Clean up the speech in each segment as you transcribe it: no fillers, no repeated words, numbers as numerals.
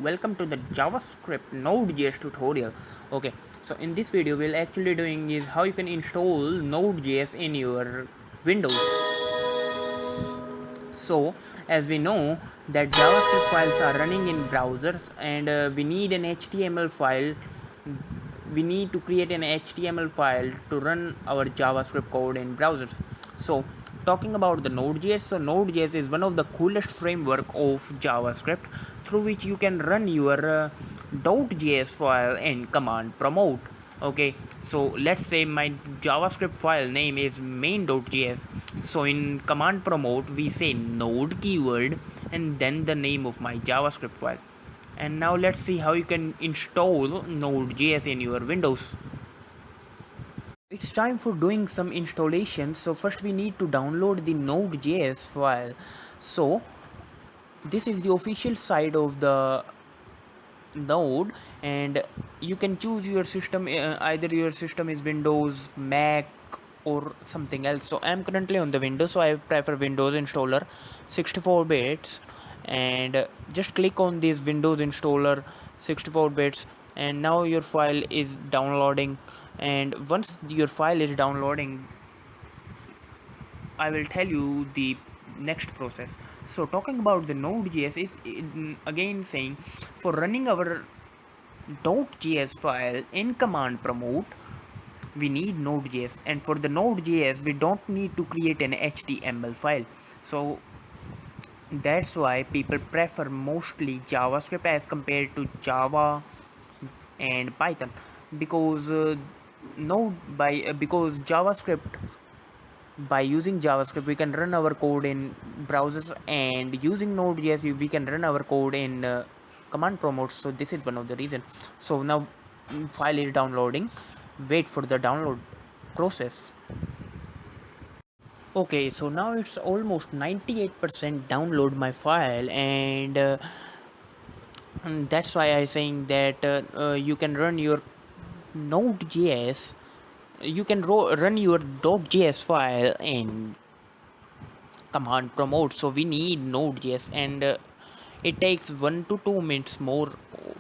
welcome to the JavaScript Node.js tutorial. Okay, so in this video we'll actually doing is how you can install Node.js in your Windows. So as we know that JavaScript files are running in browsers and we need an HTML file. We need to create an HTML file to run our JavaScript code in browsers. So talking about the Node.js, so Node.js is one of the coolest framework of JavaScript through which you can run your .js file in command promote. Okay, so let's say my JavaScript file name is main.js. So in command promote we say node keyword and then the name of my JavaScript file. And now let's see how you can install Node.js in your Windows. It's time for doing some installation. So first we need to download the Node.js file. So this is the official site of the Node, and you can choose your system. Either your system is Windows, Mac, or something else. So I'm currently on the Windows, so I prefer Windows installer 64 bits, and just click on this Windows installer 64 bits, and now your file is downloading. And once your file is downloading, I will tell you the next process. So talking about the Node.js is again saying for running our .js file in command promote we need Node.js, and for the Node.js we don't need to create an HTML file. So that's why people prefer mostly JavaScript as compared to Java and Python, because because JavaScript, by using JavaScript we can run our code in browsers, and using Node.js we can run our code in command promote. So this is one of the reason. So now file is downloading. Wait for the download process. Okay, so now it's almost 98% download my file, and that's why I saying that you can run your Node.js. You can run your .js file in command promote. So we need Node.js, and it takes 1 to 2 minutes more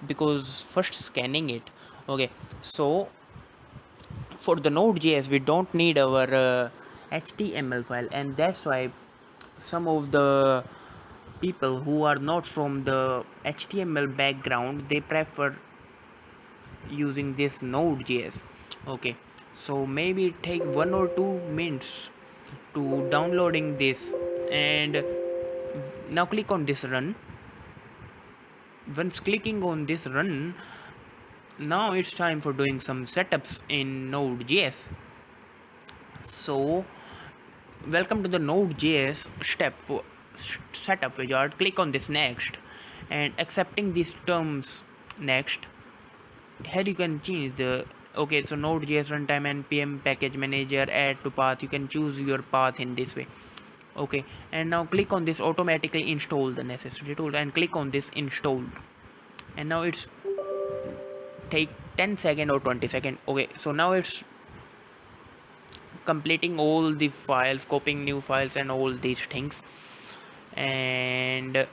because first scanning it. Okay, so for the Node.js we don't need our HTML file, and that's why some of the people who are not from the HTML background they prefer using this Node.js. Okay, so maybe it take 1 or 2 minutes to downloading this, and now click on this run. Once clicking on this run, now it's time for doing some setups in Node.js. So welcome to the Node.js step for setup wizard. Click on this next and accepting these terms next. Here you can change the okay, so Node.js runtime npm package manager add to path. You can choose your path in this way. Okay, and now click on this automatically install the necessary tool and click on this installed, and now it's take 10 second or 20 second. Okay, so now it's completing all the files, copying new files and all these things, and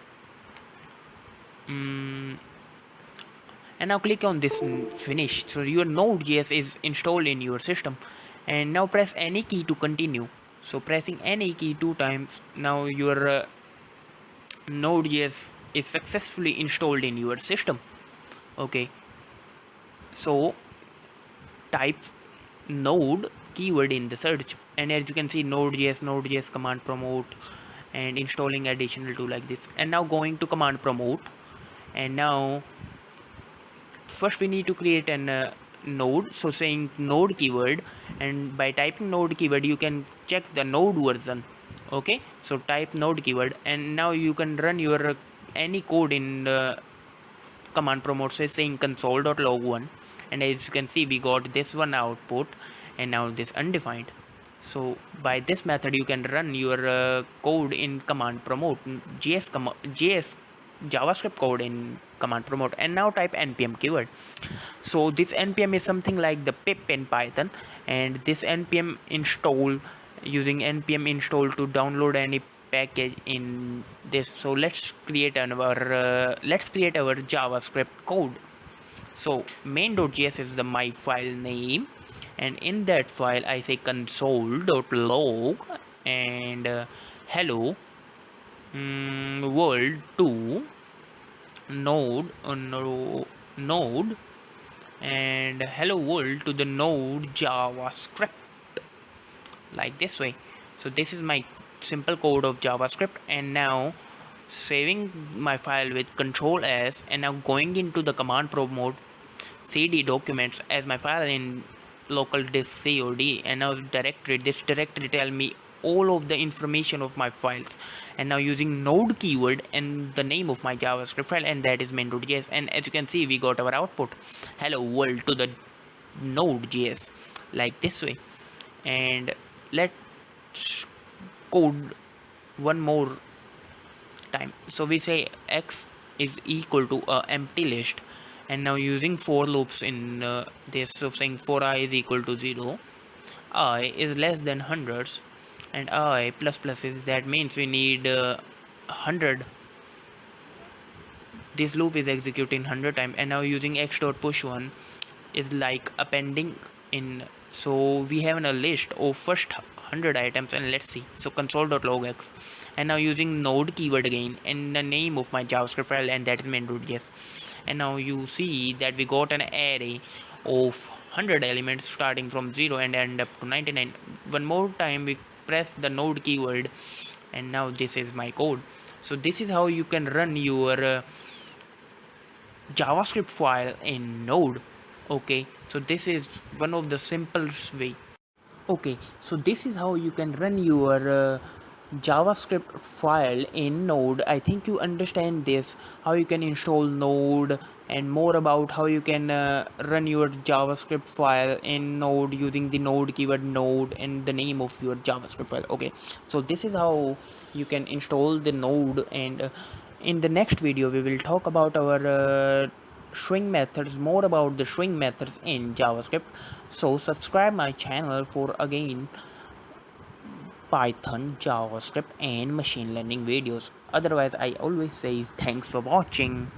now click on this finish. So your Node.js is installed in your system, and now press any key to continue. So pressing any key 2 times, now your Node.js is successfully installed in your system. Okay, so type node keyword in the search, and as you can see Node.js command promote and installing additional tool like this. And now going to command promote, and now first we need to create an node. So saying node keyword, and by typing node keyword you can check the node version. Okay, so type node keyword, and now you can run your any code in command promote. So saying console.log1, and as you can see we got this one output, and now this undefined. So by this method you can run your code in command promote, JS JavaScript code in command promote. And now type npm keyword. So this npm is something like the pip in Python, and this npm install, using npm install to download any package in this. So let's create our JavaScript code. So main.js is the my file name, and in that file I say console.log and hello world to node and hello world to the node JavaScript, like this way. So this is my simple code of JavaScript, and now saving my file with Control S, and now going into the command prompt mode, cd documents as my file in local disk cod, and now this directory tell me all of the information of my files, and now using node keyword and the name of my JavaScript file, and that is main.js. And as you can see, we got our output hello world to the node.js, like this way. And let's code one more time. So we say x is equal to a empty list, and now using for loops in this, so saying for I is equal to 0, I is less than hundreds, and I plus plus is, that means we need 100. This loop is executing 100 times, and now using x dot push one is like appending in. So we have a list of first 100 items, and let's see. So console.log x, and now using node keyword again and the name of my JavaScript file, and that is main.js. And now you see that we got an array of 100 elements starting from 0 and end up to 99. One more time we press the node keyword, and now this is my code. So this is how you can run your JavaScript file in Node. Okay, so this is one of the simplest way. Okay, so this is how you can run your JavaScript file in Node. I think you understand this, how you can install Node, and more about how you can run your JavaScript file in Node using the Node keyword node and the name of your JavaScript file. Okay, so this is how you can install the Node, and in the next video we will talk about our string methods, more about the string methods in JavaScript. So subscribe my channel for again Python, JavaScript and machine learning videos. Otherwise I always say thanks for watching.